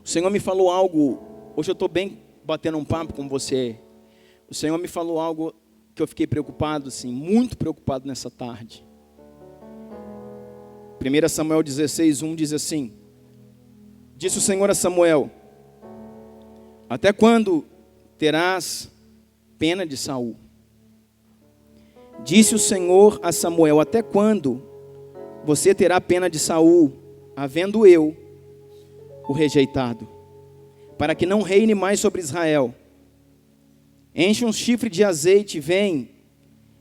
O Senhor me falou algo, hoje eu estou bem batendo um papo com você. O Senhor me falou algo que eu fiquei preocupado, assim, muito preocupado nessa tarde. 1 Samuel 16:1 diz assim: disse o Senhor a Samuel: até quando terás pena de Saul? Disse o Senhor a Samuel: até quando você terá pena de Saul, havendo eu o rejeitado, para que não reine mais sobre Israel? Enche um chifre de azeite, vem,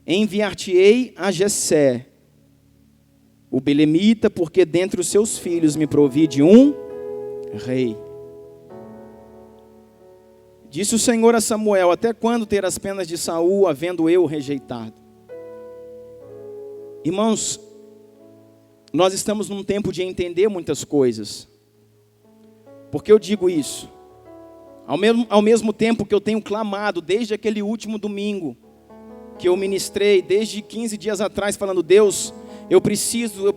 enviar-te-ei a Jessé, o belemita, porque dentre os seus filhos me provi de um rei. Disse o Senhor a Samuel: até quando terás penas de Saul, havendo eu o rejeitado? Irmãos, nós estamos num tempo de entender muitas coisas. Por que eu digo isso? Ao mesmo tempo que eu tenho clamado, desde aquele último domingo, que eu ministrei, desde 15 dias atrás, falando: Deus, eu preciso,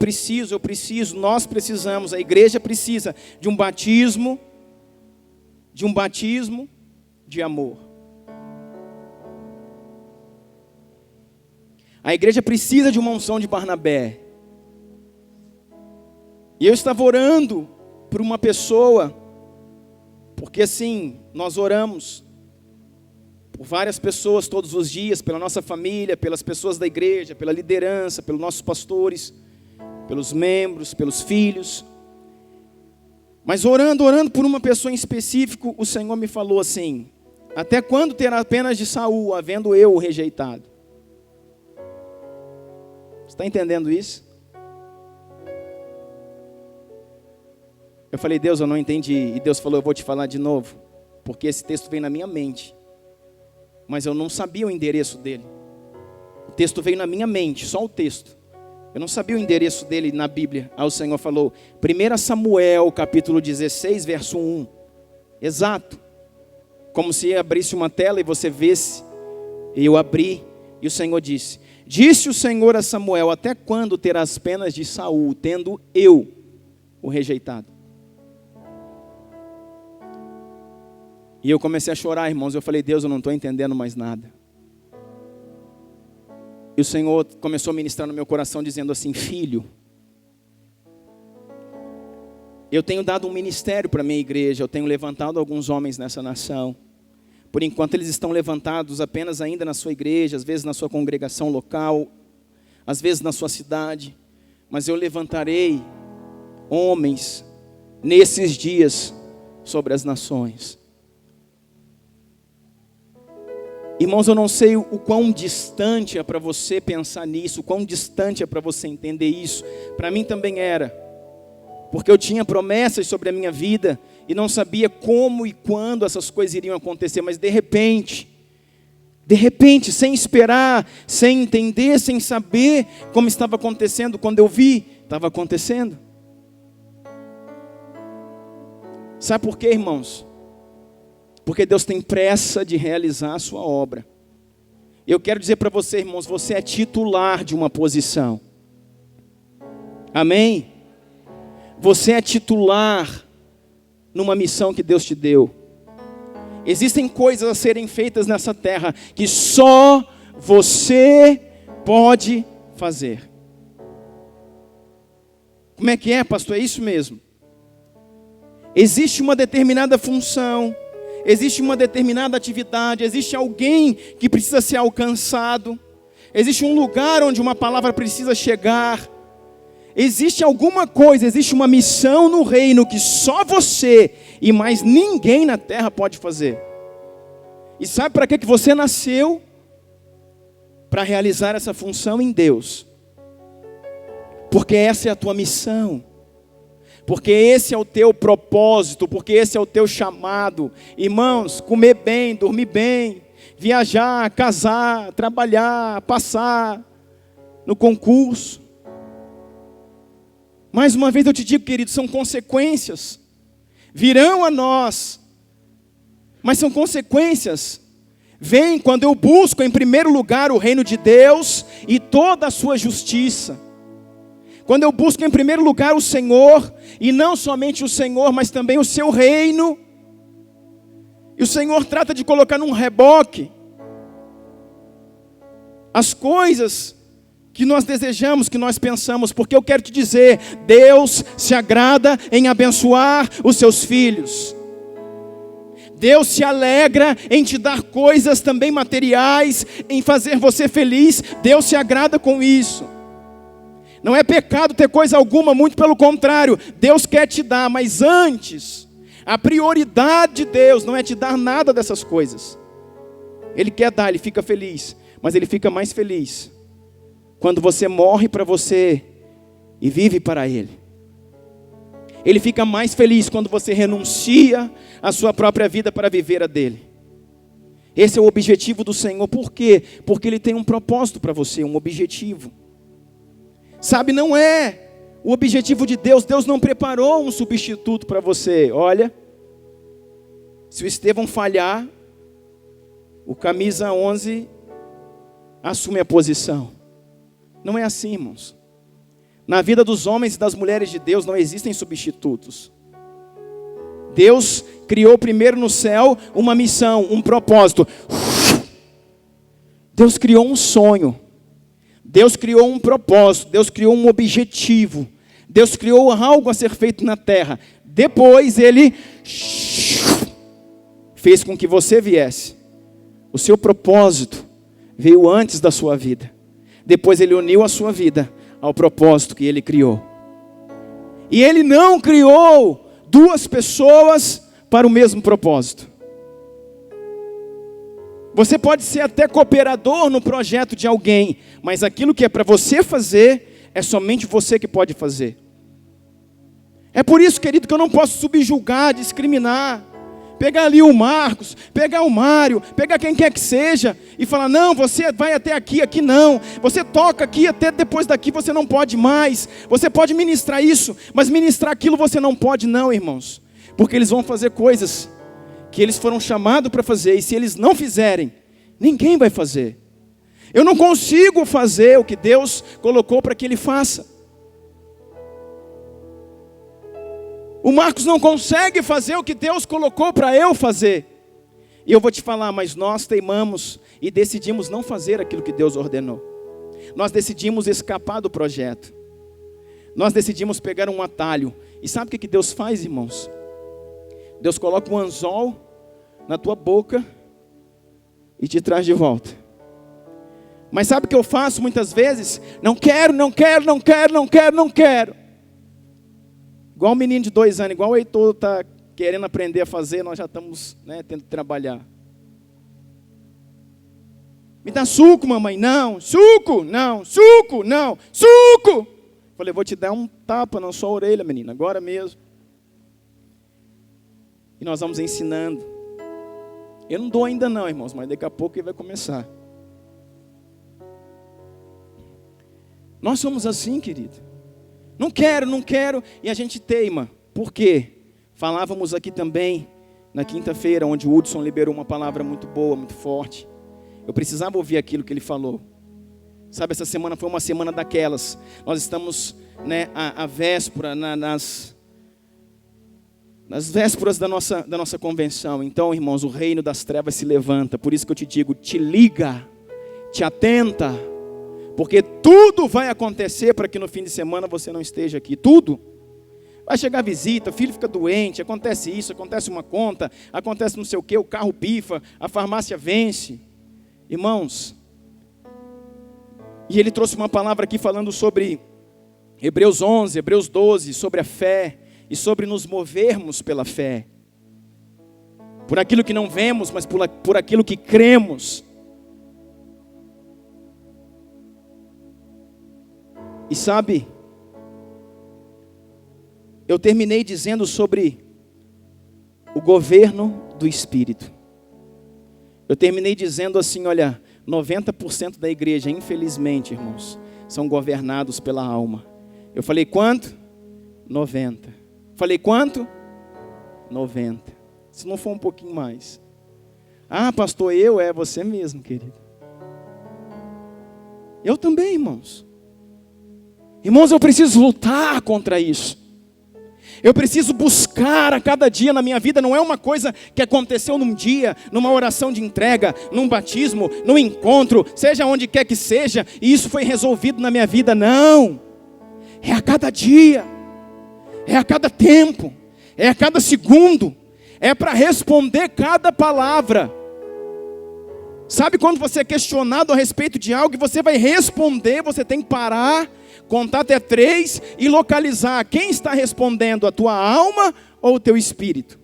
nós precisamos, a igreja precisa de um batismo de amor. A igreja precisa de uma unção de Barnabé. E eu estava orando por uma pessoa, porque assim, nós oramos por várias pessoas todos os dias, pela nossa família, pelas pessoas da igreja, pela liderança, pelos nossos pastores, pelos membros, pelos filhos. Mas orando por uma pessoa em específico, o Senhor me falou assim: até quando terá penas de Saul, havendo eu o rejeitado? Você está entendendo isso? Eu falei: Deus, eu não entendi. E Deus falou: eu vou te falar de novo, porque esse texto veio na minha mente, mas eu não sabia o endereço dele. O texto veio na minha mente, só o texto. Eu não sabia o endereço dele na Bíblia. Aí o Senhor falou: 1 Samuel, capítulo 16, verso 1. Exato. Como se abrisse uma tela e você visse. E eu abri, e o Senhor disse: disse o Senhor a Samuel: até quando terás penas de Saul, tendo eu o rejeitado? E eu comecei a chorar, irmãos. Eu falei: Deus, eu não estou entendendo mais nada. E o Senhor começou a ministrar no meu coração, dizendo assim: filho, eu tenho dado um ministério para a minha igreja, eu tenho levantado alguns homens nessa nação. Por enquanto eles estão levantados apenas ainda na sua igreja, às vezes na sua congregação local, às vezes na sua cidade. Mas eu levantarei homens nesses dias sobre as nações. Irmãos, eu não sei o quão distante é para você pensar nisso, o quão distante é para você entender isso. Para mim também era, porque eu tinha promessas sobre a minha vida e não sabia como e quando essas coisas iriam acontecer. Mas de repente, sem esperar, sem entender, sem saber como estava acontecendo, quando eu vi, estava acontecendo. Sabe por quê, irmãos? Porque Deus tem pressa de realizar a sua obra. Eu quero dizer para você, irmãos, você é titular de uma posição. Amém? Você é titular numa missão que Deus te deu. Existem coisas a serem feitas nessa terra que só você pode fazer. Como é que é, pastor? É isso mesmo. Existe uma determinada função, existe uma determinada atividade, existe alguém que precisa ser alcançado, existe um lugar onde uma palavra precisa chegar, existe alguma coisa, existe uma missão no reino que só você e mais ninguém na terra pode fazer. E sabe para que você nasceu? Para realizar essa função em Deus. Porque essa é a tua missão. Porque esse é o teu propósito, porque esse é o teu chamado. Irmãos, comer bem, dormir bem, viajar, casar, trabalhar, passar no concurso. Mais uma vez eu te digo, querido, são consequências. Virão a nós, mas são consequências. Vem quando eu busco em primeiro lugar o reino de Deus e toda a sua justiça. quando eu busco em primeiro lugar o Senhor, e não somente o Senhor, mas também o seu reino, e o Senhor trata de colocar num reboque as coisas que nós desejamos, que nós pensamos, porque eu quero te dizer, Deus se agrada em abençoar os seus filhos. Deus se alegra em te dar coisas também materiais, em fazer você feliz. Deus se agrada com isso. Não é pecado ter coisa alguma, muito pelo contrário. Deus quer te dar, mas antes, a prioridade de Deus não é te dar nada dessas coisas. Ele quer dar, ele fica feliz, mas ele fica mais feliz quando você morre para você e vive para Ele. Ele fica mais feliz quando você renuncia a sua própria vida para viver a dele. Esse é o objetivo do Senhor. Por quê? Porque Ele tem um propósito para você, um objetivo. Sabe, não é o objetivo de Deus. Deus não preparou um substituto para você. Olha, se o Estevão falhar, o camisa 11 assume a posição. Não é assim, irmãos. Na vida dos homens e das mulheres de Deus não existem substitutos. Deus criou primeiro no céu uma missão, um propósito. Deus criou um sonho. Deus criou um propósito. Deus criou um objetivo. Deus criou algo a ser feito na terra. Depois Ele fez com que você viesse. O seu propósito veio antes da sua vida. Depois Ele uniu a sua vida ao propósito que Ele criou. E Ele não criou duas pessoas para o mesmo propósito. Você pode ser até cooperador no projeto de alguém, mas aquilo que é para você fazer, é somente você que pode fazer. É por isso, querido, que eu não posso subjugar, discriminar. Pegar ali o Marcos, pegar o Mário, pegar quem quer que seja e falar, não, você vai até aqui, aqui não. Você toca aqui, até depois daqui você não pode mais. Você pode ministrar isso, mas ministrar aquilo você não pode não, irmãos. Porque eles vão fazer coisas que eles foram chamados para fazer, e se eles não fizerem, ninguém vai fazer. Eu não consigo fazer o que Deus colocou para que ele faça. O Marcos não consegue fazer o que Deus colocou para eu fazer. E eu vou te falar, mas nós teimamos e decidimos não fazer aquilo que Deus ordenou. Nós decidimos escapar do projeto. Nós decidimos pegar um atalho. E sabe o que Deus faz, irmãos? Deus coloca um anzol na tua boca e te traz de volta. Mas sabe o que eu faço muitas vezes? Não quero. Igual um menino de 2 anos, igual o Heitor está querendo aprender a fazer, nós já estamos tendo que trabalhar. Me dá suco, mamãe. Não, suco, não, suco, não, suco. Falei, vou te dar um tapa na sua orelha, menina, agora mesmo. E nós vamos ensinando. Eu não dou ainda não, irmãos, mas daqui a pouco ele vai começar. Nós somos assim, querido. Não quero, e a gente teima. Por quê? Falávamos aqui também, na quinta-feira, onde o Hudson liberou uma palavra muito boa, muito forte. Eu precisava ouvir aquilo que ele falou. Sabe, essa semana foi uma semana daquelas. Nós estamos a véspera, nas vésperas da nossa convenção. Então, irmãos, o reino das trevas se levanta. Por isso que eu te digo, te liga, te atenta. Porque tudo vai acontecer para que no fim de semana você não esteja aqui. Tudo. Vai chegar visita, o filho fica doente, acontece isso, acontece uma conta, acontece não sei o quê, o carro pifa, a farmácia vence. Irmãos, e ele trouxe uma palavra aqui falando sobre Hebreus 11, Hebreus 12, sobre a fé e sobre nos movermos pela fé. Por aquilo que não vemos, mas por aquilo que cremos. E sabe, eu terminei dizendo sobre o governo do Espírito. Eu terminei dizendo assim, olha, 90% da igreja, infelizmente, irmãos, são governados pela alma. Eu falei quanto? 90. Falei quanto? 90. Se não for um pouquinho mais. Ah, pastor, é você mesmo, querido. Eu também, irmãos. Irmãos, eu preciso lutar contra isso. Eu preciso buscar a cada dia na minha vida. Não é uma coisa que aconteceu num dia, numa oração de entrega, num batismo, num encontro, seja onde quer que seja, e isso foi resolvido na minha vida. Não. É a cada dia. É a cada tempo. É a cada segundo. É para responder cada palavra. Sabe quando você é questionado a respeito de algo e você vai responder, você tem que parar, contar até 3 e localizar quem está respondendo, a tua alma ou o teu espírito.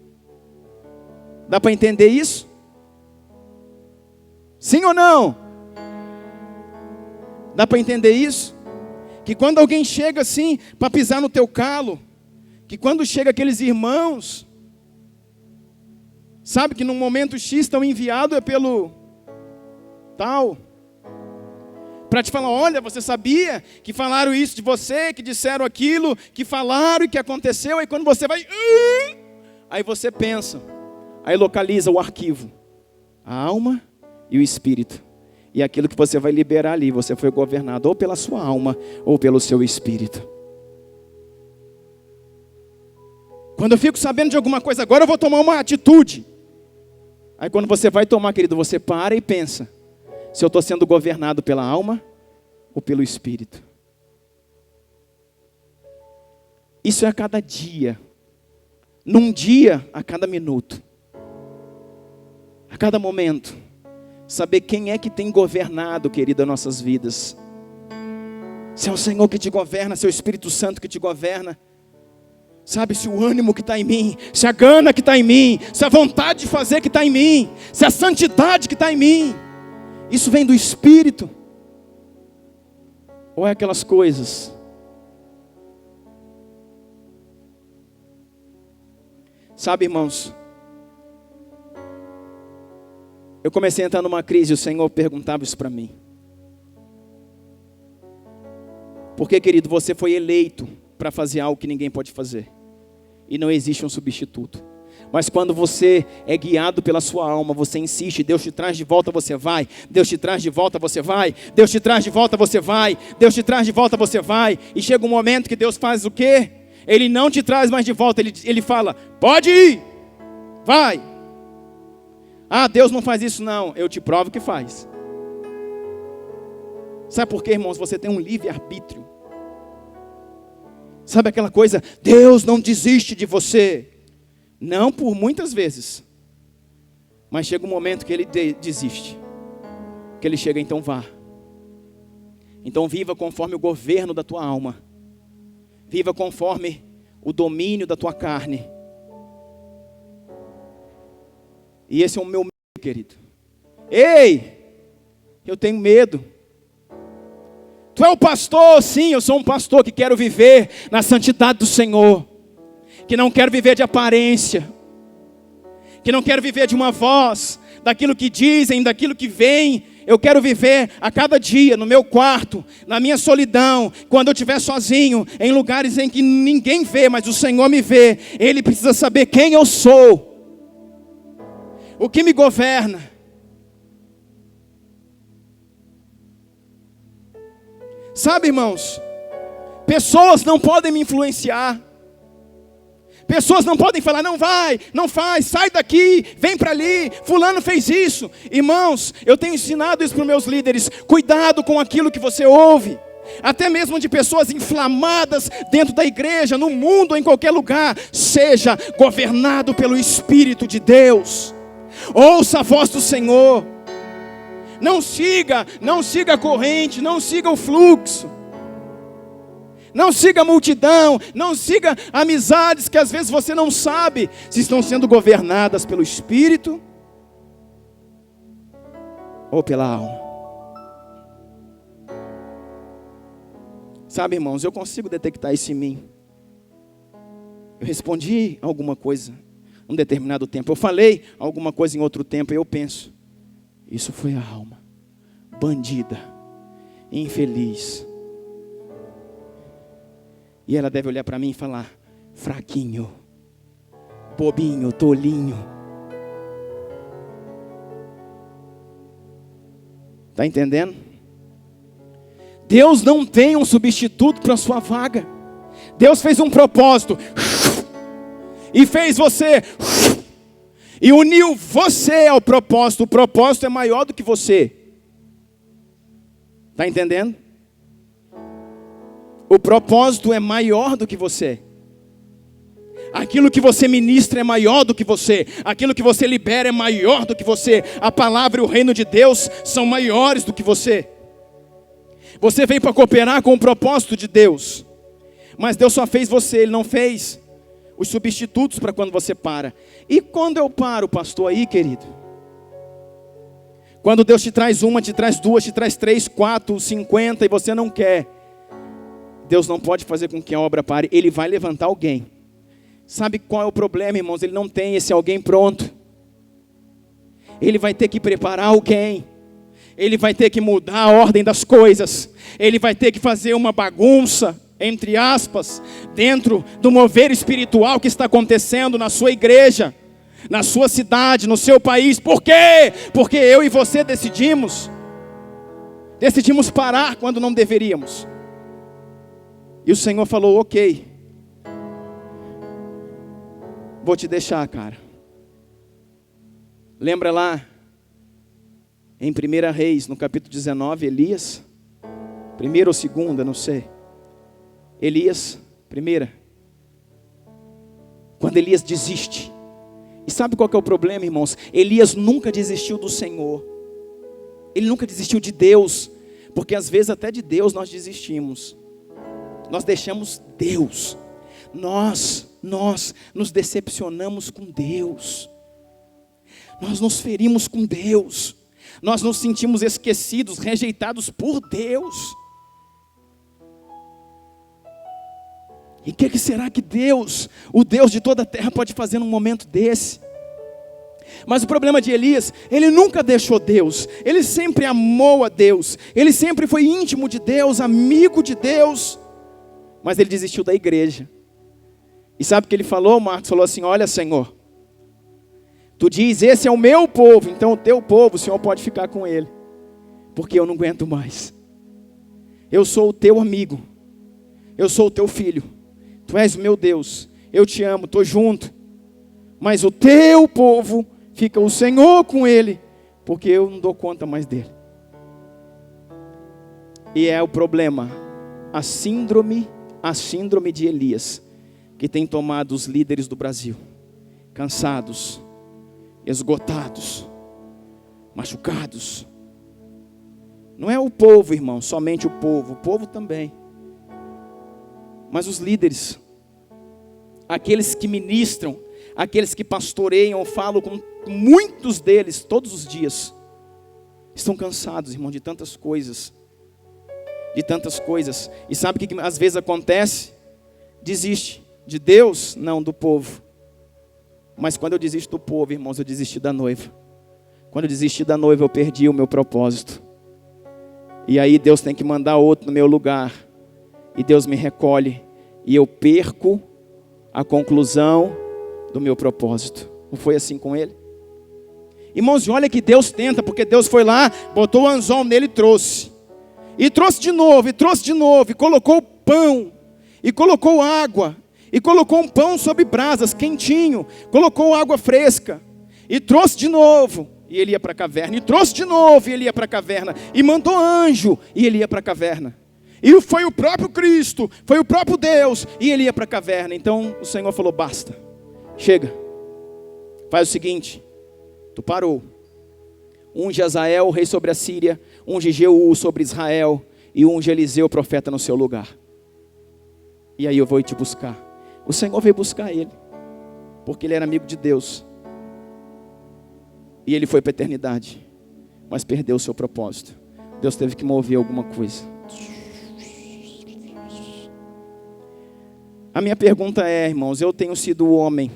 Dá para entender isso? Sim ou não? Dá para entender isso? Que quando alguém chega assim para pisar no teu calo, que quando chega aqueles irmãos, sabe que num momento X estão enviados pelo tal, para te falar, olha, você sabia que falaram isso de você, que disseram aquilo, que falaram e que aconteceu, aí quando você vai, aí você pensa, aí localiza o arquivo, a alma e o espírito, e aquilo que você vai liberar ali, você foi governado ou pela sua alma ou pelo seu espírito. Quando eu fico sabendo de alguma coisa, agora eu vou tomar uma atitude, aí quando você vai tomar, querido, você para e pensa, se eu estou sendo governado pela alma ou pelo espírito. Isso é a cada dia. Num dia, a cada minuto. A cada momento. Saber quem é que tem governado, querido, as nossas vidas. Se é o Senhor que te governa, se é o Espírito Santo que te governa. Sabe, se o ânimo que está em mim, se a gana que está em mim, se a vontade de fazer que está em mim, se a santidade que está em mim. Isso vem do Espírito? Ou é aquelas coisas? Sabe, irmãos, eu comecei a entrar numa crise e o Senhor perguntava isso para mim. Porque, querido, você foi eleito para fazer algo que ninguém pode fazer. E não existe um substituto. Mas quando você é guiado pela sua alma, você insiste, Deus te traz de volta, você vai. Deus te traz de volta, você vai. Deus te traz de volta, você vai. Deus te traz de volta, você vai. E chega um momento que Deus faz o quê? Ele não te traz mais de volta, ele fala, pode ir, vai. Ah, Deus não faz isso não, eu te provo que faz. Sabe por quê, irmãos? Você tem um livre-arbítrio. Sabe aquela coisa, Deus não desiste de você. Não por muitas vezes. Mas chega um momento que ele desiste. Que ele chega, então vá. Então viva conforme o governo da tua alma. Viva conforme o domínio da tua carne. E esse é o meu medo, querido. Ei, eu tenho medo. Tu é o pastor? Sim, eu sou um pastor que quero viver na santidade do Senhor. Que não quero viver de aparência. Que não quero viver de uma voz, daquilo que dizem, daquilo que vem. Eu quero viver a cada dia, no meu quarto, na minha solidão, quando eu estiver sozinho, em lugares em que ninguém vê, mas o Senhor me vê. Ele precisa saber quem eu sou. O que me governa. Sabe, irmãos, pessoas não podem me influenciar. Pessoas não podem falar, não vai, não faz, sai daqui, vem para ali, fulano fez isso. Irmãos, eu tenho ensinado isso para os meus líderes, cuidado com aquilo que você ouve. Até mesmo de pessoas inflamadas dentro da igreja, no mundo, em qualquer lugar. Seja governado pelo Espírito de Deus. Ouça a voz do Senhor. Não siga a corrente, não siga o fluxo. Não siga a multidão, não siga amizades que às vezes você não sabe se estão sendo governadas pelo Espírito ou pela alma. Sabe, irmãos, eu consigo detectar isso em mim. Eu respondi alguma coisa em um determinado tempo. Eu falei alguma coisa em outro tempo e eu penso, isso foi a alma, bandida, infeliz. E ela deve olhar para mim e falar, fraquinho, bobinho, tolinho. Está entendendo? Deus não tem um substituto para a sua vaga. Deus fez um propósito e fez você e uniu você ao propósito. O propósito é maior do que você. Está entendendo? O propósito é maior do que você. Aquilo que você ministra é maior do que você. Aquilo que você libera é maior do que você. A palavra e o reino de Deus são maiores do que você. Você veio para cooperar com o propósito de Deus. Mas Deus só fez você, Ele não fez os substitutos para quando você para. E quando eu paro, pastor, aí, querido? Quando Deus te traz uma, te traz duas, te traz 3, 4, 50 e você não quer. Deus não pode fazer com que a obra pare. Ele vai levantar alguém. Sabe qual é o problema, irmãos? Ele não tem esse alguém pronto. Ele vai ter que preparar alguém. Ele vai ter que mudar a ordem das coisas. Ele vai ter que fazer uma bagunça, entre aspas, dentro do mover espiritual que está acontecendo na sua igreja, na sua cidade, no seu país. Por quê? Porque eu e você decidimos parar quando não deveríamos. E o Senhor falou, ok, vou te deixar, cara. Lembra lá, em 1 Reis, no capítulo 19, Elias, primeira ou segunda, não sei. Elias, primeira. Quando Elias desiste. E sabe qual que é o problema, irmãos? Elias nunca desistiu do Senhor. Ele nunca desistiu de Deus. Porque às vezes até de Deus nós desistimos. Nós deixamos Deus. Nós nos decepcionamos com Deus. Nós nos ferimos com Deus. Nós nos sentimos esquecidos, rejeitados por Deus. E o que será que Deus, o Deus de toda a terra, pode fazer num momento desse? Mas o problema de Elias, ele nunca deixou Deus. Ele sempre amou a Deus. Ele sempre foi íntimo de Deus, amigo de Deus. Mas ele desistiu da igreja. E sabe o que ele falou, Marcos? Falou assim, olha, Senhor, tu diz, esse é o meu povo, então o teu povo, o Senhor pode ficar com ele. Porque eu não aguento mais. Eu sou o teu amigo. Eu sou o teu filho. Tu és o meu Deus. Eu te amo, estou junto. Mas o teu povo, fica o Senhor com ele. Porque eu não dou conta mais dele. E é o problema. A síndrome de Elias. Que tem tomado os líderes do Brasil. Cansados. Esgotados. Machucados. Não é o povo, irmão, somente o povo também. Mas os líderes, aqueles que ministram, aqueles que pastoreiam, eu falo com muitos deles todos os dias, estão cansados, irmão, de tantas coisas. E sabe o que às vezes acontece? Desiste de Deus, não do povo. Mas quando eu desisto do povo, irmãos, eu desisti da noiva. Quando eu desisti da noiva, eu perdi o meu propósito. E aí Deus tem que mandar outro no meu lugar. E Deus me recolhe. E eu perco a conclusão do meu propósito. Não foi assim com ele? Irmãos, olha que Deus tenta. Porque Deus foi lá, botou o anzol nele e trouxe. E trouxe de novo, e trouxe de novo. E colocou pão. E colocou água. E colocou um pão sobre brasas, quentinho. Colocou água fresca. E trouxe de novo. E ele ia para a caverna. E trouxe de novo. E ele ia para a caverna. E mandou anjo. E ele ia para a caverna. E foi o próprio Cristo. Foi o próprio Deus. E ele ia para a caverna. Então o Senhor falou, basta. Chega. Faz o seguinte. Tu parou. Unge Azael, rei sobre a Síria. Unge Jeú sobre Israel. E unge Eliseu, profeta, no seu lugar. E aí eu vou te buscar. O Senhor veio buscar ele. Porque ele era amigo de Deus. E ele foi para a eternidade. Mas perdeu o seu propósito. Deus teve que mover alguma coisa. A minha pergunta é, irmãos, eu tenho sido o homem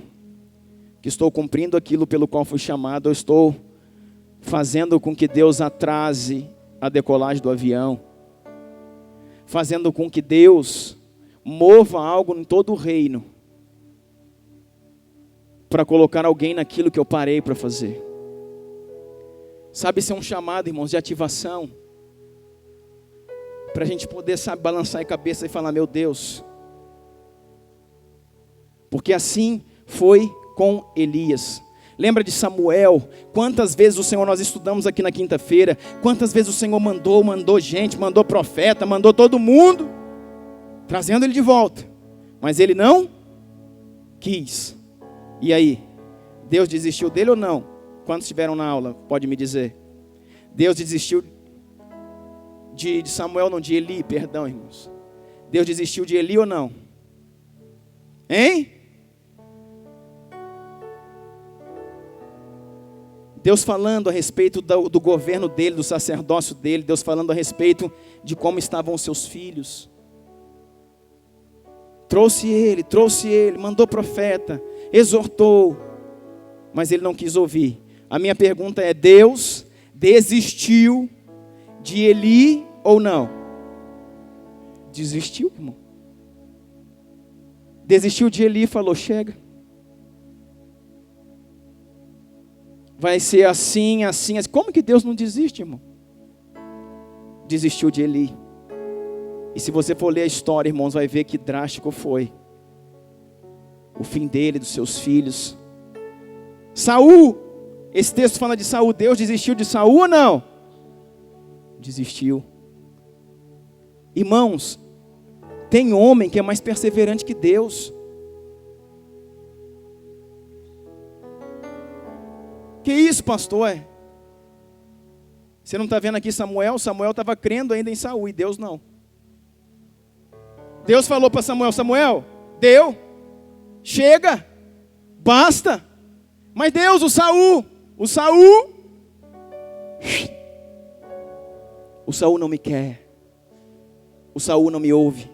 que estou cumprindo aquilo pelo qual fui chamado, eu estou fazendo com que Deus atrase a decolagem do avião, fazendo com que Deus mova algo em todo o reino, para colocar alguém naquilo que eu parei para fazer. Sabe, isso é um chamado, irmãos, de ativação. para a gente poder, sabe, balançar a cabeça e falar: meu Deus. Porque assim foi com Elias. Lembra de Samuel? Quantas vezes o Senhor, nós estudamos aqui na quinta-feira, quantas vezes o Senhor mandou gente, mandou profeta, mandou todo mundo, trazendo ele de volta. Mas ele não quis. E aí? Deus desistiu dele ou não? Quantos estiveram na aula? Pode me dizer. Deus desistiu de Samuel, não, de Eli, perdão, irmãos. Deus desistiu de Eli ou não? Hein? Deus falando a respeito do governo dele, do sacerdócio dele. Deus falando a respeito de como estavam os seus filhos. Trouxe ele, mandou profeta, exortou, mas ele não quis ouvir. A minha pergunta é: Deus desistiu de Eli ou não? Desistiu, irmão. Desistiu de Eli e falou: chega. Vai ser assim, assim, assim. Como que Deus não desiste, irmão? Desistiu de Eli. E se você for ler a história, irmãos, vai ver que drástico foi o fim dele, dos seus filhos. Saul, esse texto fala de Saul. Deus desistiu de Saul ou não? Desistiu. Irmãos, tem homem que é mais perseverante que Deus. Que isso, pastor? Você não está vendo aqui Samuel? Samuel estava crendo ainda em Saul e Deus não. Deus falou para Samuel: Samuel, deu, chega, basta. Mas Deus, o Saul não me quer. O Saul não me ouve.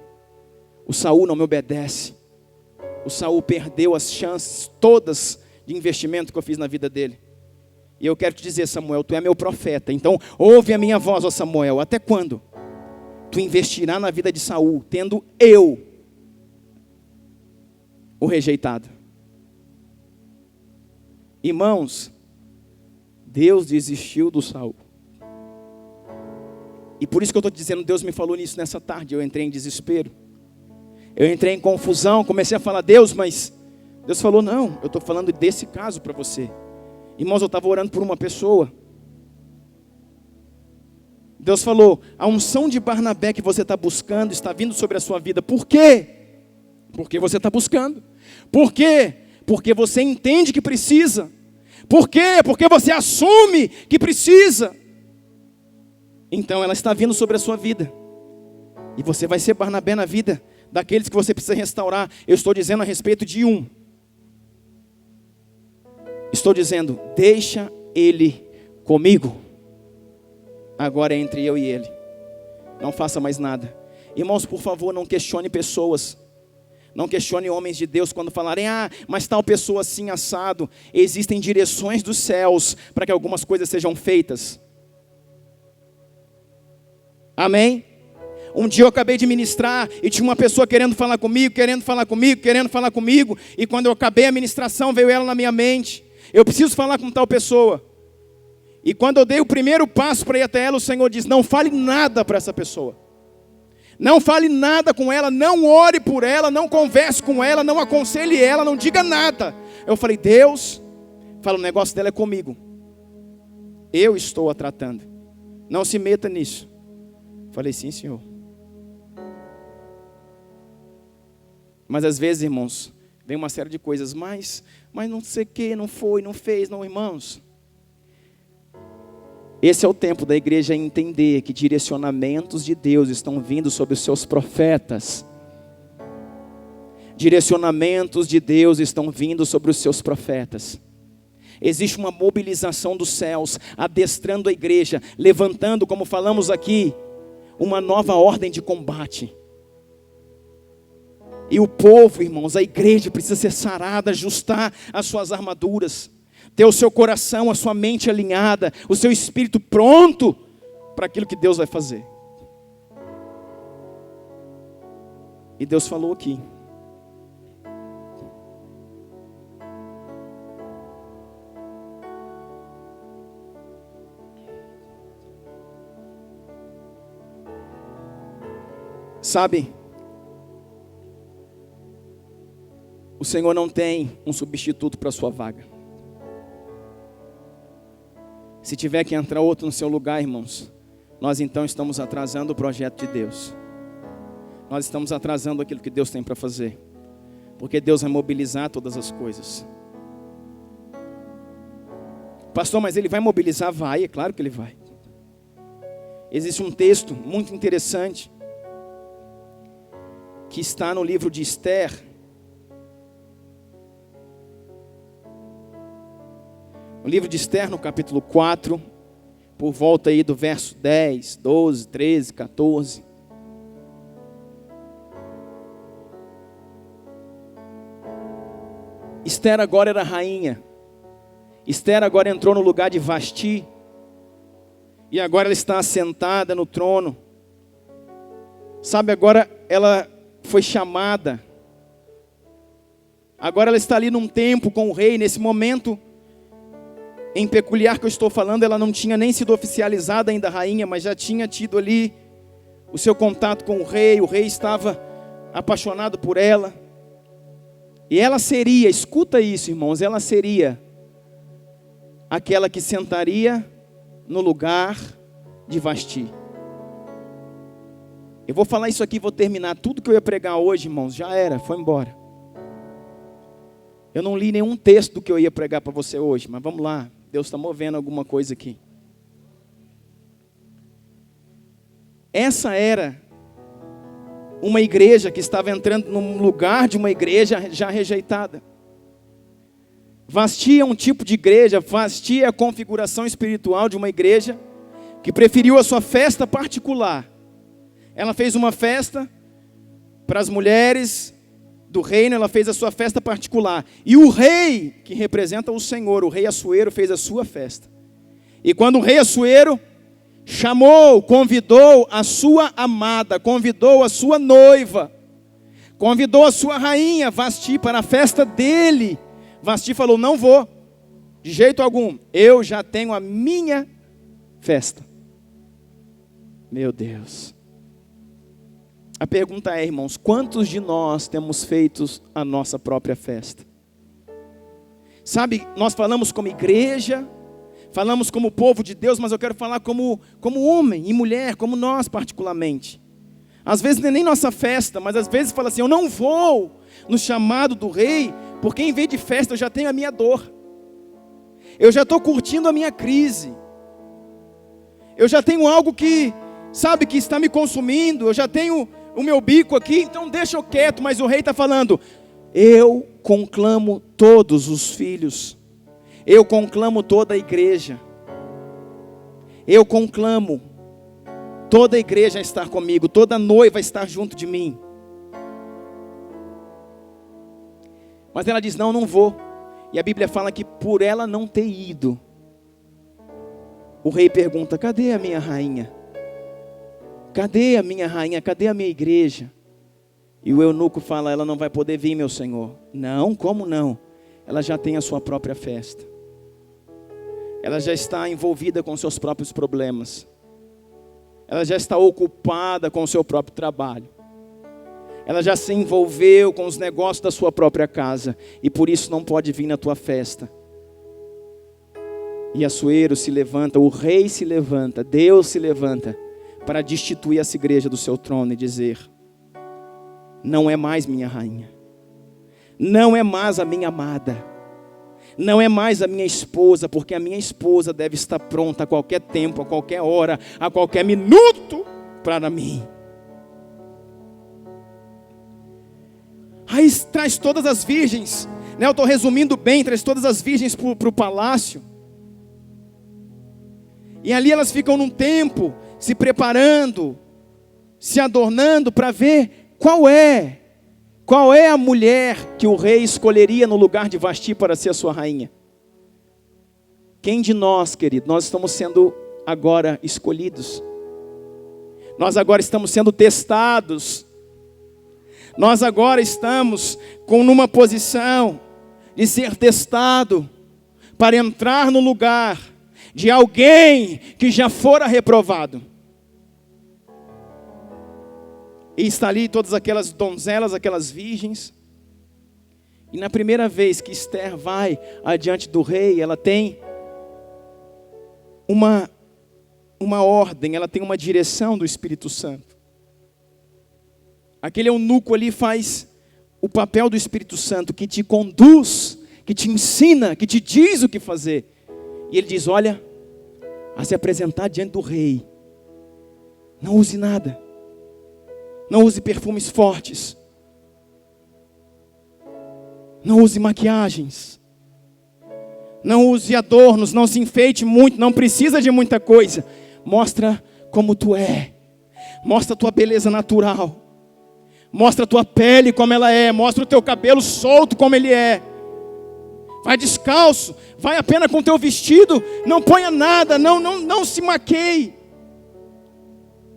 O Saul não me obedece. O Saul perdeu as chances todas de investimento que eu fiz na vida dele. E eu quero te dizer, Samuel, tu é meu profeta. Então ouve a minha voz, ó Samuel. Até quando tu investirá na vida de Saul, tendo eu o rejeitado? Irmãos, Deus desistiu do Saul. E por isso que eu estou dizendo, Deus me falou nisso nessa tarde. Eu entrei em desespero, eu entrei em confusão, comecei a falar: Deus, mas Deus falou: não, eu estou falando desse caso para você. Irmãos, eu estava orando por uma pessoa. Deus falou: a unção de Barnabé que você está buscando está vindo sobre a sua vida. Por quê? Porque você está buscando. Por quê? Porque você entende que precisa. Por quê? Porque você assume que precisa. Então ela está vindo sobre a sua vida. E você vai ser Barnabé na vida daqueles que você precisa restaurar. Eu estou dizendo a respeito de um. Estou dizendo: deixa ele comigo. Agora é entre eu e ele. Não faça mais nada. Irmãos, por favor, não questione pessoas. Não questione homens de Deus quando falarem: ah, mas tal pessoa assim assado. Existem direções dos céus para que algumas coisas sejam feitas. Amém? Um dia eu acabei de ministrar e tinha uma pessoa querendo falar comigo. E quando eu acabei a ministração, veio ela na minha mente: eu preciso falar com tal pessoa. E quando eu dei o primeiro passo para ir até ela, o Senhor diz: não fale nada para essa pessoa. Não fale nada com ela, não ore por ela, não converse com ela, não aconselhe ela, não diga nada. Eu falei: Deus, fala, o negócio dela é comigo. Eu estou a tratando. Não se meta nisso. Falei: sim, Senhor. Mas às vezes, irmãos, vem uma série de coisas, mas não sei o que, não foi, não fez, não, irmãos. Esse é o tempo da igreja entender que direcionamentos de Deus estão vindo sobre os seus profetas. Direcionamentos de Deus estão vindo sobre os seus profetas. Existe uma mobilização dos céus, adestrando a igreja, levantando, como falamos aqui, uma nova ordem de combate. E o povo, irmãos, a igreja precisa ser sarada, ajustar as suas armaduras, ter o seu coração, a sua mente alinhada, o seu espírito pronto para aquilo que Deus vai fazer. E Deus falou aqui: Sabe, o Senhor não tem um substituto para a sua vaga. Se tiver que entrar outro no seu lugar, irmãos, nós então estamos atrasando o projeto de Deus. Nós estamos atrasando aquilo que Deus tem para fazer. Porque Deus vai mobilizar todas as coisas. Pastor, mas Ele vai mobilizar? Vai, é claro que Ele vai. Existe um texto muito interessante que está no livro de Esther. O livro de Esther, no capítulo 4, por volta aí do verso 10, 12, 13, 14. Esther agora era rainha. Esther agora entrou no lugar de Vasti. E agora ela está assentada no trono. Sabe, agora ela foi chamada. Agora ela está ali num tempo com o rei. Nesse momento em peculiar que eu estou falando, ela não tinha nem sido oficializada ainda rainha, mas já tinha tido ali o seu contato com o rei estava apaixonado por ela, e ela seria, escuta isso, irmãos, ela seria aquela que sentaria no lugar de Vasti. Eu vou falar isso aqui, vou terminar, tudo que eu ia pregar hoje, irmãos, já era, foi embora. Eu não li nenhum texto do que eu ia pregar para você hoje, mas vamos lá. Deus está movendo alguma coisa aqui. Essa era uma igreja que estava entrando num lugar de uma igreja já rejeitada. Vasti é um tipo de igreja, Vasti é a configuração espiritual de uma igreja que preferiu a sua festa particular. Ela fez uma festa para as mulheres do reino, ela fez a sua festa particular. E o rei, que representa o Senhor, o rei Assuero, fez a sua festa. E quando o rei Assuero chamou, convidou a sua amada, convidou a sua noiva, convidou a sua rainha Vasti para a festa dele, Vasti falou: não vou, de jeito algum, eu já tenho a minha festa. Meu Deus. A pergunta é, irmãos, quantos de nós temos feito a nossa própria festa? Sabe, nós falamos como igreja, falamos como povo de Deus, mas eu quero falar como homem e mulher, como nós particularmente. Às vezes não é nem nossa festa, mas às vezes fala assim: eu não vou no chamado do rei, porque em vez de festa eu já tenho a minha dor. Eu já estou curtindo a minha crise. Eu já tenho algo que, sabe, que está me consumindo, eu já tenho o meu bico aqui, então deixa eu quieto. Mas o rei está falando: eu conclamo todos os filhos, eu conclamo toda a igreja, eu conclamo toda a igreja a estar comigo, toda noiva a estar junto de mim. Mas ela diz: não, não vou. E a Bíblia fala que por ela não ter ido, o rei pergunta: cadê a minha rainha? Cadê a minha rainha? Cadê a minha igreja? E o eunuco fala: ela não vai poder vir, meu senhor. Não, como não? Ela já tem a sua própria festa. Ela já está envolvida com seus próprios problemas. Ela já está ocupada com o seu próprio trabalho. Ela já se envolveu com os negócios da sua própria casa. E por isso não pode vir na tua festa. E Assuero se levanta, o rei se levanta, Deus se levanta para destituir essa igreja do seu trono e dizer: não é mais minha rainha, não é mais a minha amada, não é mais a minha esposa, porque a minha esposa deve estar pronta a qualquer tempo, a qualquer hora, a qualquer minuto para mim. Aí traz todas as virgens, né? Eu estou resumindo bem, traz todas as virgens para o palácio. E ali elas ficam num tempo, se preparando, se adornando para ver qual é a mulher que o rei escolheria no lugar de Vasti para ser a sua rainha. Quem de nós, querido, nós estamos sendo agora escolhidos. Nós agora estamos sendo testados. Nós agora estamos numa posição de ser testado para entrar no lugar de alguém que já fora reprovado. E está ali todas aquelas donzelas, aquelas virgens. E na primeira vez que Esther vai adiante do rei, ela tem uma ordem, ela tem uma direção do Espírito Santo. Aquele eunuco ali faz o papel do Espírito Santo, que te conduz, que te ensina, que te diz o que fazer. E ele diz, olha, a se apresentar diante do rei, não use nada, não use perfumes fortes, não use maquiagens, não use adornos, não se enfeite muito, não precisa de muita coisa. Mostra como tu é, mostra a tua beleza natural, mostra a tua pele como ela é, mostra o teu cabelo solto como ele é. Vai descalço, vai apenas com o teu vestido, não ponha nada, não se maqueie.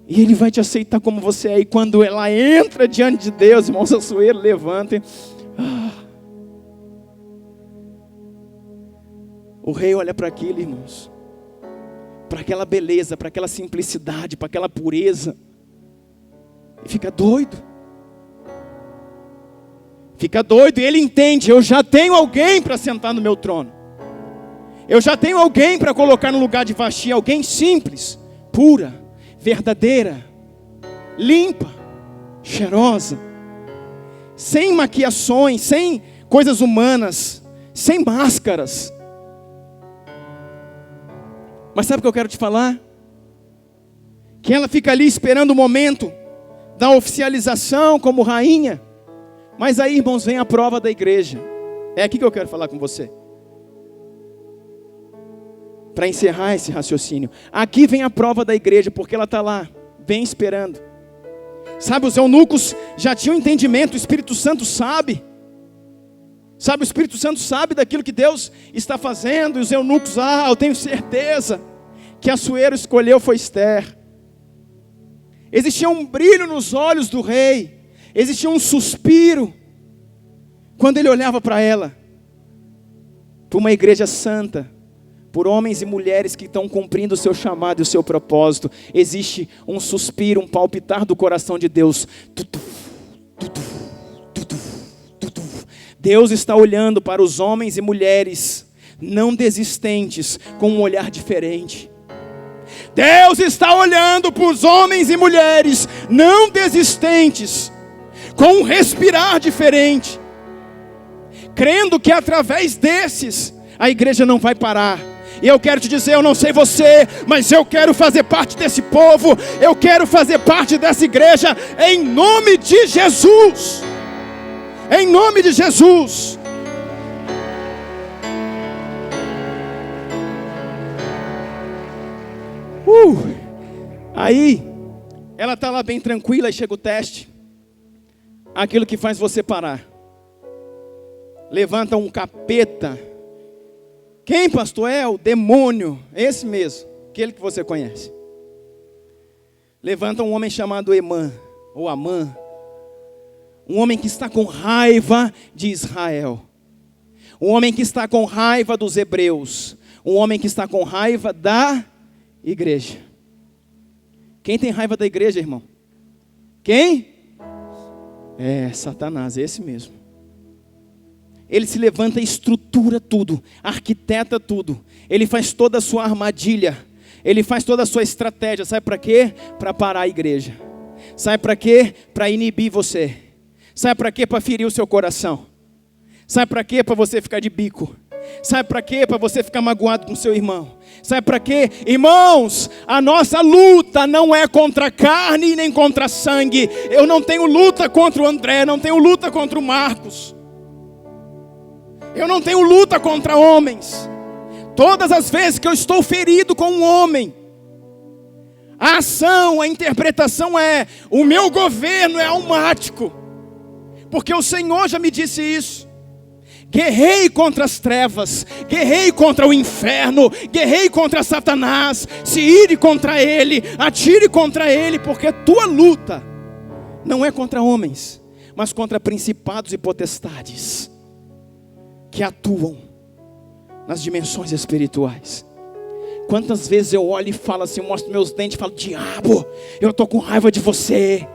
E ele vai te aceitar como você é. E quando ela entra diante de Deus, irmãos, a Açoeiro, levantem. O rei olha para aquilo, irmãos, para aquela beleza, para aquela simplicidade, para aquela pureza, e fica doido. Fica doido, e ele entende, eu já tenho alguém para sentar no meu trono. Eu já tenho alguém para colocar no lugar de Vasti, alguém simples, pura, verdadeira, limpa, cheirosa, sem maquiações, sem coisas humanas, sem máscaras. Mas sabe o que eu quero te falar? Que ela fica ali esperando o momento da oficialização como rainha. Mas aí, irmãos, vem a prova da igreja. É aqui que eu quero falar com você. Para encerrar esse raciocínio. Aqui vem a prova da igreja, porque ela está lá, bem esperando. Sabe, os eunucos já tinham entendimento, o Espírito Santo sabe. Sabe, o Espírito Santo sabe daquilo que Deus está fazendo. E os eunucos, eu tenho certeza que a Açoeiro escolheu foi Esther. Existia um brilho nos olhos do rei. Existia um suspiro quando ele olhava para ela. Para uma igreja santa, por homens e mulheres que estão cumprindo o seu chamado e o seu propósito. Existe um suspiro, um palpitar do coração de Deus. Deus está olhando para os homens e mulheres não desistentes com um olhar diferente. Deus está olhando para os homens e mulheres não desistentes com um respirar diferente, crendo que através desses a igreja não vai parar. E eu quero te dizer, eu não sei você, mas eu quero fazer parte desse povo, eu quero fazer parte dessa igreja, em nome de Jesus. Em nome de Jesus. Aí, ela está lá bem tranquila e chega o teste. Aquilo que faz você parar. Levanta um capeta. Quem, pastor? É o demônio. Esse mesmo, aquele que você conhece. Levanta um homem chamado Emã, ou Amã. Um homem que está com raiva de Israel. Um homem que está com raiva dos hebreus. Um homem que está com raiva da igreja. Quem tem raiva da igreja, irmão? Quem? É Satanás, esse mesmo. Ele se levanta e estrutura tudo, arquiteta tudo. Ele faz toda a sua armadilha. Ele faz toda a sua estratégia. Sabe para quê? Para parar a igreja. Sabe para quê? Para inibir você. Sabe para quê? Para ferir o seu coração. Sabe para quê? Para você ficar de bico. Sabe para quê? Para você ficar magoado com seu irmão. Sabe para quê? Irmãos, a nossa luta não é contra carne nem contra sangue. Eu não tenho luta contra o André, não tenho luta contra o Marcos. Eu não tenho luta contra homens. Todas as vezes que eu estou ferido com um homem, a ação, a interpretação é: o meu governo é almático. Porque o Senhor já me disse isso. Guerrei contra as trevas, guerrei contra o inferno, guerrei contra Satanás. Se ire contra ele, atire contra ele, porque tua luta não é contra homens, mas contra principados e potestades que atuam nas dimensões espirituais. Quantas vezes eu olho e falo assim, eu mostro meus dentes e falo: diabo, eu estou com raiva de você.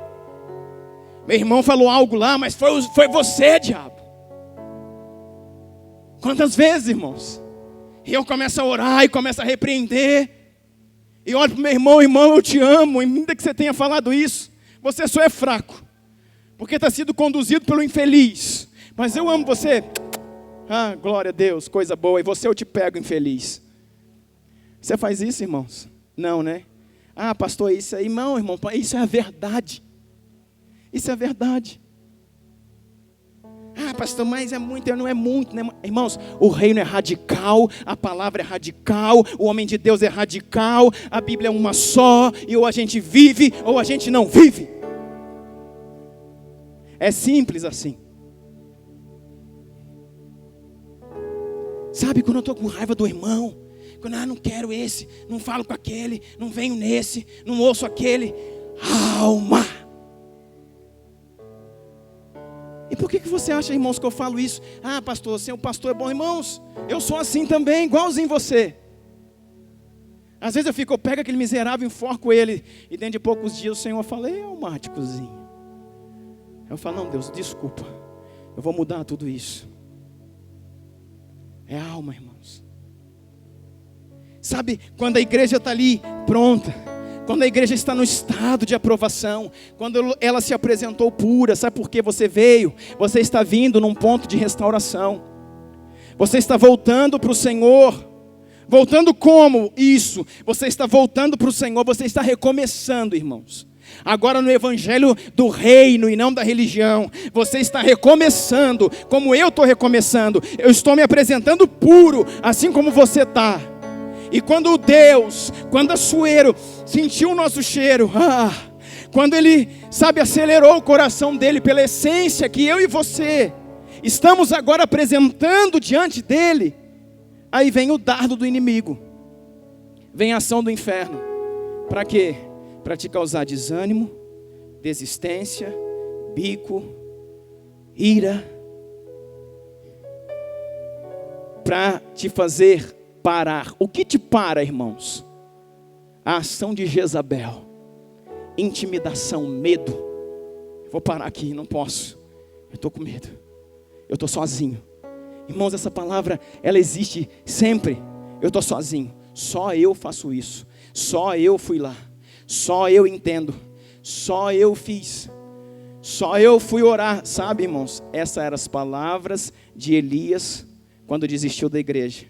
Meu irmão falou algo lá, mas foi você, diabo. Quantas vezes, irmãos? E eu começo a orar e começo a repreender. E olho para o meu irmão, irmão, eu te amo. Ainda que você tenha falado isso, você só é fraco. Porque está sendo conduzido pelo infeliz. Mas eu amo você. Ah, glória a Deus, coisa boa. E você eu te pego, infeliz. Você faz isso, irmãos? Não, né? Ah, pastor, isso aí, não, irmão, isso é a verdade. Isso é a verdade. Ah, pastor, mas é muito, não é muito, né? Irmãos, o reino é radical, a palavra é radical, o homem de Deus é radical, a Bíblia é uma só, e ou a gente vive, ou a gente não vive. É simples assim. Sabe, quando eu estou com raiva do irmão, quando não quero esse, não falo com aquele, não venho nesse, não ouço aquele, alma. E por que você acha, irmãos, que eu falo isso? Ah, pastor, seu pastor é bom. Irmãos, eu sou assim também, igualzinho você. Às vezes eu pego aquele miserável, enforco ele, e dentro de poucos dias o Senhor fala, é almáticozinho. Eu falo, não, Deus, desculpa, eu vou mudar tudo isso. É alma, irmãos. Sabe, quando a igreja está ali pronta, quando a igreja está no estado de aprovação, quando ela se apresentou pura, sabe por que você veio? Você está vindo num ponto de restauração. Você está voltando para o Senhor. Voltando como? Isso. Você está voltando para o Senhor, você está recomeçando, irmãos. Agora no evangelho do reino e não da religião. Você está recomeçando, como eu estou recomeçando. Eu estou me apresentando puro, assim como você está. E quando Deus, quando Assuero sentiu o nosso cheiro, quando Ele, acelerou o coração dele pela essência que eu e você estamos agora apresentando diante dele, aí vem o dardo do inimigo, vem a ação do inferno. Para quê? Para te causar desânimo, desistência, bico, ira, para te fazer parar. O que te para, irmãos? A ação de Jezabel, intimidação, medo. Vou parar aqui, não posso, eu estou com medo, eu estou sozinho. Irmãos, essa palavra, ela existe sempre. Eu estou sozinho, só eu faço isso, só eu fui lá, só eu entendo, só eu fiz, só eu fui orar. Sabe, irmãos, essas eram as palavras de Elias quando desistiu da igreja.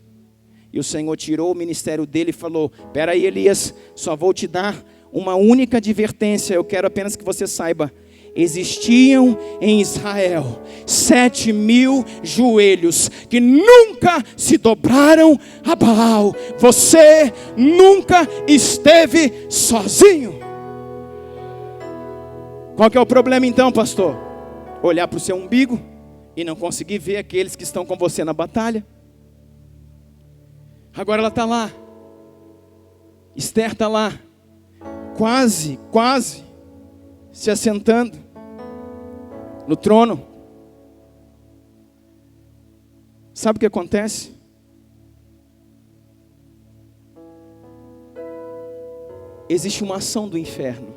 E o Senhor tirou o ministério dele e falou, espera aí, Elias, só vou te dar uma única advertência, eu quero apenas que você saiba. Existiam em Israel 7.000 joelhos que nunca se dobraram a Baal. Você nunca esteve sozinho. Qual que é o problema então, pastor? Olhar para o seu umbigo e não conseguir ver aqueles que estão com você na batalha. Agora ela está lá, Esther está lá, quase se assentando no trono. Sabe o que acontece? Existe uma ação do inferno.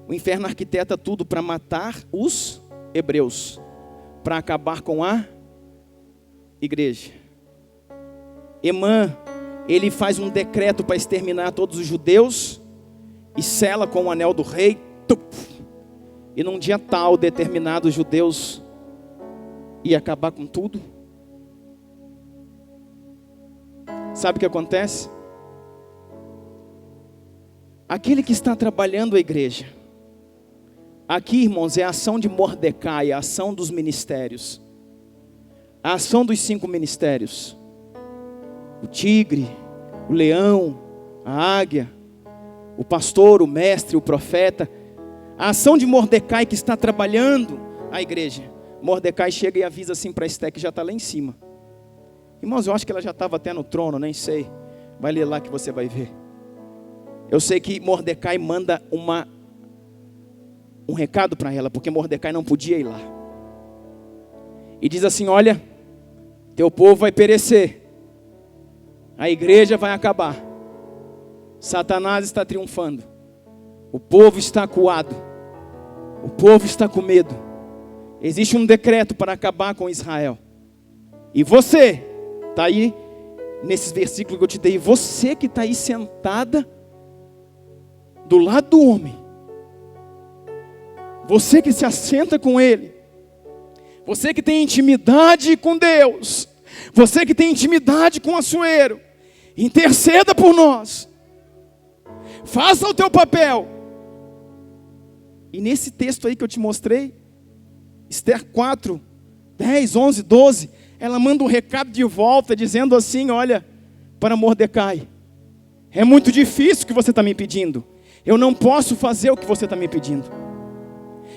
O inferno arquiteta tudo para matar os hebreus, para acabar com a igreja. Emã, ele faz um decreto para exterminar todos os judeus e sela com o anel do rei. E num dia tal determinado, os judeus iam acabar com tudo. Sabe o que acontece? Aquele que está trabalhando a igreja, aqui, irmãos, é a ação de Mordecai, a ação dos ministérios, a ação dos 5 ministérios. O tigre, o leão, a águia, o pastor, o mestre, o profeta. A ação de Mordecai que está trabalhando a igreja. Mordecai chega e avisa assim para Esther que já está lá em cima. Irmãos, eu acho que ela já estava até no trono, nem sei. Vai ler lá que você vai ver. Eu sei que Mordecai manda um recado para ela, porque Mordecai não podia ir lá. E diz assim, olha, teu povo vai perecer. A igreja vai acabar. Satanás está triunfando. O povo está acuado. O povo está com medo. Existe um decreto para acabar com Israel. E você, está aí, nesses versículos que eu te dei, você que está aí sentada do lado do homem, você que se assenta com ele, você que tem intimidade com Deus, você que tem intimidade com o Assuero, interceda por nós, faça o teu papel. E nesse texto aí que eu te mostrei, Esther 4, 10, 11, 12, ela manda um recado de volta dizendo assim, olha, para Mordecai, é muito difícil o que você está me pedindo, eu não posso fazer o que você está me pedindo,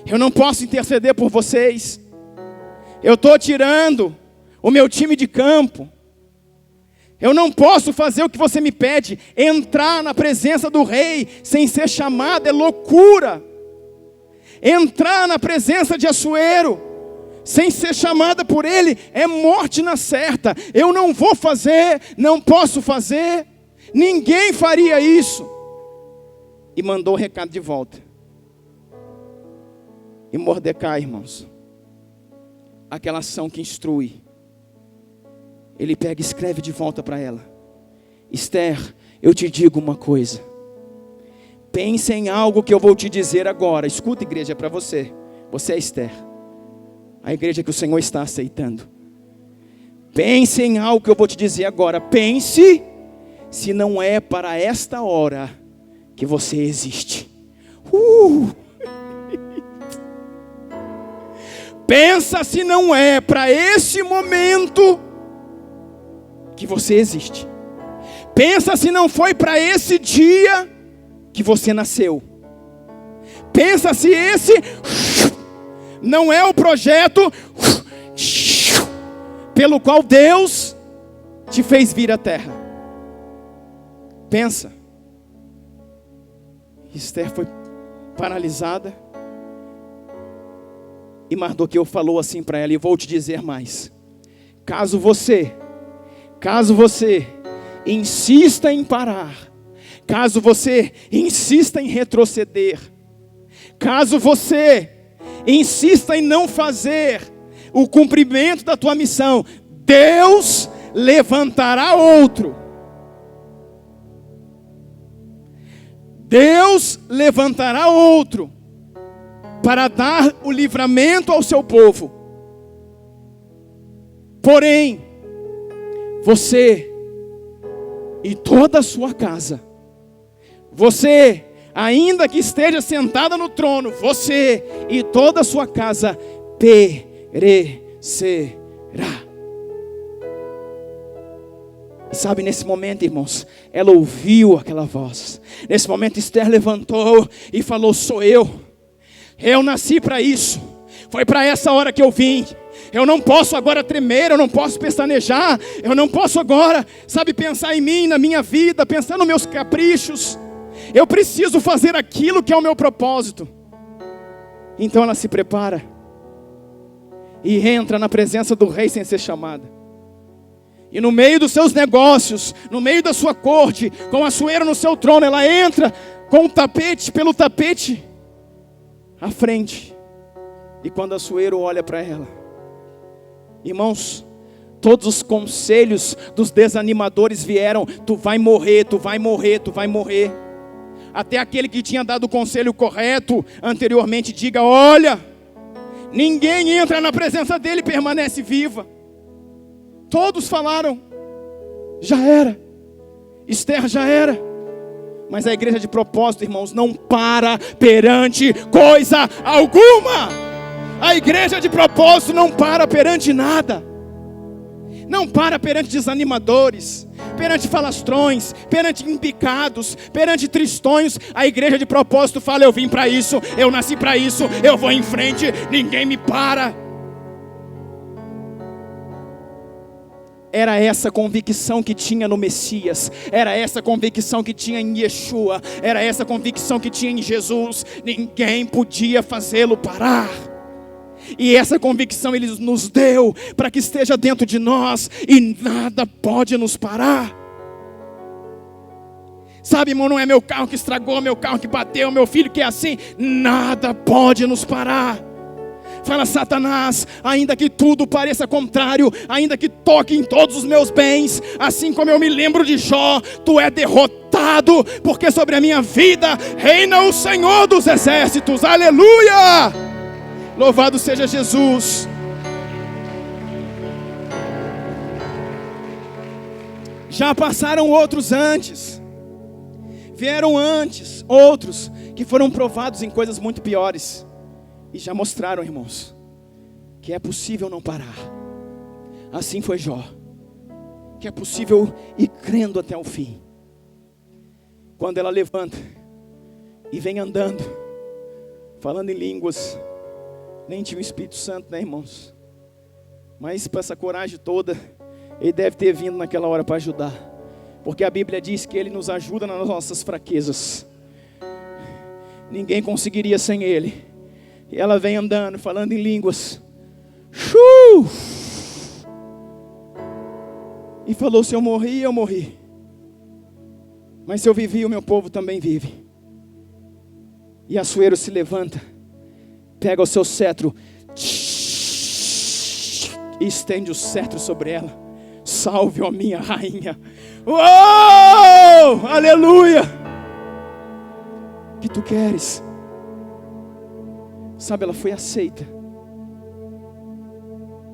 eu não posso interceder por vocês, eu estou tirando o meu time de campo, eu não posso fazer o que você me pede, entrar na presença do rei sem ser chamado é loucura, entrar na presença de Assuero sem ser chamada por ele é morte na certa. Eu não vou fazer, não posso fazer, ninguém faria isso. E mandou o recado de volta. E Mordecai, irmãos, aquela ação que instrui, ele pega e escreve de volta para ela: Esther, eu te digo uma coisa, pense em algo que eu vou te dizer agora. Escuta, igreja, é para você. Você é Esther, a igreja que o Senhor está aceitando. Pense em algo que eu vou te dizer agora. Pense se não é para esta hora que você existe. Pensa se não é para esse momento que você existe. Pensa se não foi para esse dia que você nasceu. Pensa se esse não é o projeto pelo qual Deus te fez vir à terra. Pensa. Esther foi paralisada. E Mardoqueu falou assim para ela, e vou te dizer mais. Caso você insista em parar, caso você insista em retroceder, caso você insista em não fazer o cumprimento da tua missão, Deus levantará outro. Deus levantará outro para dar o livramento ao seu povo. Porém, você e toda a sua casa, você, ainda que esteja sentada no trono, você e toda a sua casa perecerá. E sabe, nesse momento, irmãos, ela ouviu aquela voz. Nesse momento Esther levantou e falou: sou eu nasci para isso, foi para essa hora que eu vim. Eu não posso agora tremer, eu não posso pestanejar, eu não posso agora, sabe, pensar em mim, na minha vida, pensar nos meus caprichos. Eu preciso fazer aquilo que é o meu propósito. Então ela se prepara e entra na presença do rei sem ser chamada. E no meio dos seus negócios, no meio da sua corte, com Assuero no seu trono, ela entra com o tapete, pelo tapete à frente. E quando Assuero olha para ela, irmãos, todos os conselhos dos desanimadores vieram: tu vai morrer, tu vai morrer, tu vai morrer. Até aquele que tinha dado o conselho correto anteriormente diga: olha, ninguém entra na presença dele e permanece viva. Todos falaram: já era, Esther já era. Mas a igreja de propósito, irmãos, não para perante coisa alguma. A igreja de propósito não para perante nada. Não para perante desanimadores, perante falastrões, perante empicados, perante tristonhos. A igreja de propósito fala: eu vim para isso, eu nasci para isso, eu vou em frente, ninguém me para. Era essa convicção que tinha no Messias, era essa convicção que tinha em Yeshua, era essa convicção que tinha em Jesus. Ninguém podia fazê-lo parar. E essa convicção Ele nos deu para que esteja dentro de nós, e nada pode nos parar. Sabe, irmão, não é meu carro que estragou, meu carro que bateu, meu filho que é assim. Nada pode nos parar. Fala: Satanás, ainda que tudo pareça contrário, ainda que toque em todos os meus bens, assim como eu me lembro de Jó, tu é derrotado, porque sobre a minha vida reina o Senhor dos exércitos. Aleluia! Louvado seja Jesus. Já passaram outros antes, vieram antes outros que foram provados em coisas muito piores. E já mostraram, irmãos, que é possível não parar. Assim foi Jó. Que é possível ir crendo até o fim. Quando ela levanta e vem andando, falando em línguas, nem tinha o Espírito Santo, né, irmãos? Mas com essa coragem toda, ele deve ter vindo naquela hora para ajudar. Porque a Bíblia diz que ele nos ajuda nas nossas fraquezas. Ninguém conseguiria sem ele. E ela vem andando, falando em línguas. E falou: se eu morri, eu morri. Mas se eu vivi, o meu povo também vive. E Assuero se levanta, pega o seu cetro e estende o cetro sobre ela. Salve, ó minha rainha. Oh, aleluia. O que tu queres? Sabe, ela foi aceita.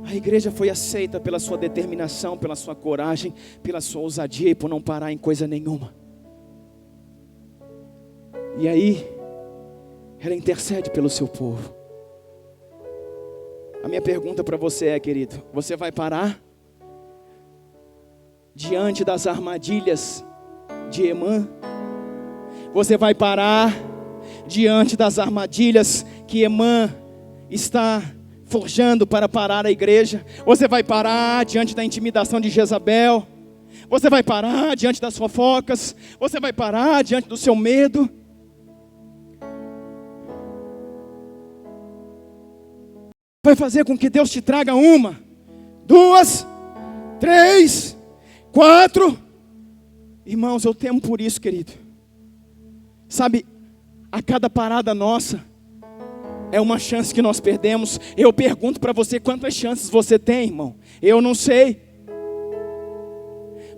A igreja foi aceita pela sua determinação, pela sua coragem, pela sua ousadia e por não parar em coisa nenhuma. E aí, ela intercede pelo seu povo. A minha pergunta para você é, querido: você vai parar diante das armadilhas de Emã? Você vai parar diante das armadilhas que Emã está forjando para parar a igreja? Você vai parar diante da intimidação de Jezabel? Você vai parar diante das fofocas? Você vai parar diante do seu medo? Vai fazer com que Deus te traga 1, 2, 3, 4. Irmãos, eu temo por isso, querido. Sabe, a cada parada nossa é uma chance que nós perdemos. Eu pergunto para você: quantas chances você tem, irmão? Eu não sei.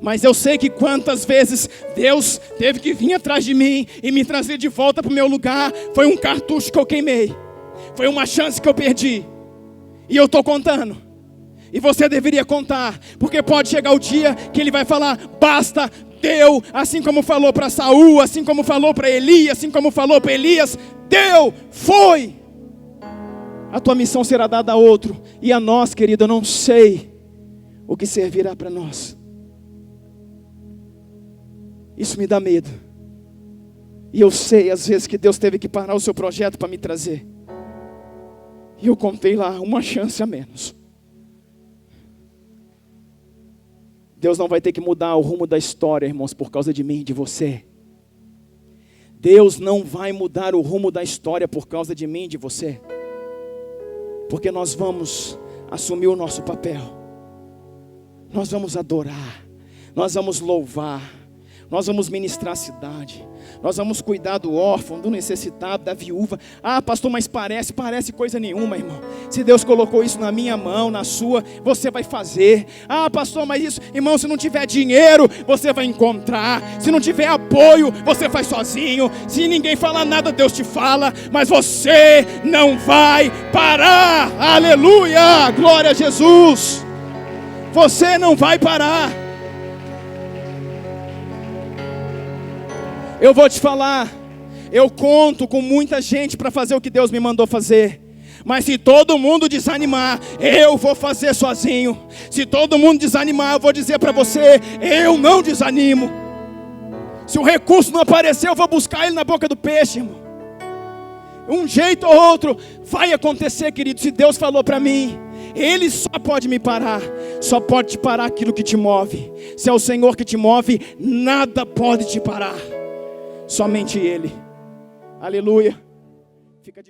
Mas eu sei que quantas vezes Deus teve que vir atrás de mim e me trazer de volta para o meu lugar. Foi um cartucho que eu queimei. Foi uma chance que eu perdi. E eu estou contando. E você deveria contar. Porque pode chegar o dia que Ele vai falar: basta, deu. Assim como falou para Saul, assim como falou para Eli, assim como falou para Elias. Deu, foi. A tua missão será dada a outro. E a nós, querido, eu não sei o que servirá para nós. Isso me dá medo. E eu sei às vezes que Deus teve que parar o seu projeto para me trazer. E eu contei lá uma chance a menos. Deus não vai ter que mudar o rumo da história, irmãos, por causa de mim e de você. Deus não vai mudar o rumo da história por causa de mim e de você. Porque nós vamos assumir o nosso papel. Nós vamos adorar. Nós vamos louvar. Nós vamos ministrar a cidade. Nós vamos cuidar do órfão, do necessitado, da viúva. Ah, pastor, mas parece coisa nenhuma, irmão. Se Deus colocou isso na minha mão, na sua, você vai fazer. Ah, pastor, mas isso, irmão, se não tiver dinheiro, você vai encontrar. Se não tiver apoio, você faz sozinho. Se ninguém falar nada, Deus te fala. Mas você não vai parar. Aleluia, glória a Jesus. Você não vai parar. Eu vou te falar, eu conto com muita gente para fazer o que Deus me mandou fazer. Mas se todo mundo desanimar, eu vou fazer sozinho. Se todo mundo desanimar, eu vou dizer para você: eu não desanimo. Se o recurso não aparecer, eu vou buscar ele na boca do peixe, irmão. Um jeito ou outro vai acontecer, querido. Se Deus falou para mim, Ele só pode me parar. Só pode te parar aquilo que te move. Se é o Senhor que te move, nada pode te parar. Somente Ele. Aleluia. Fica de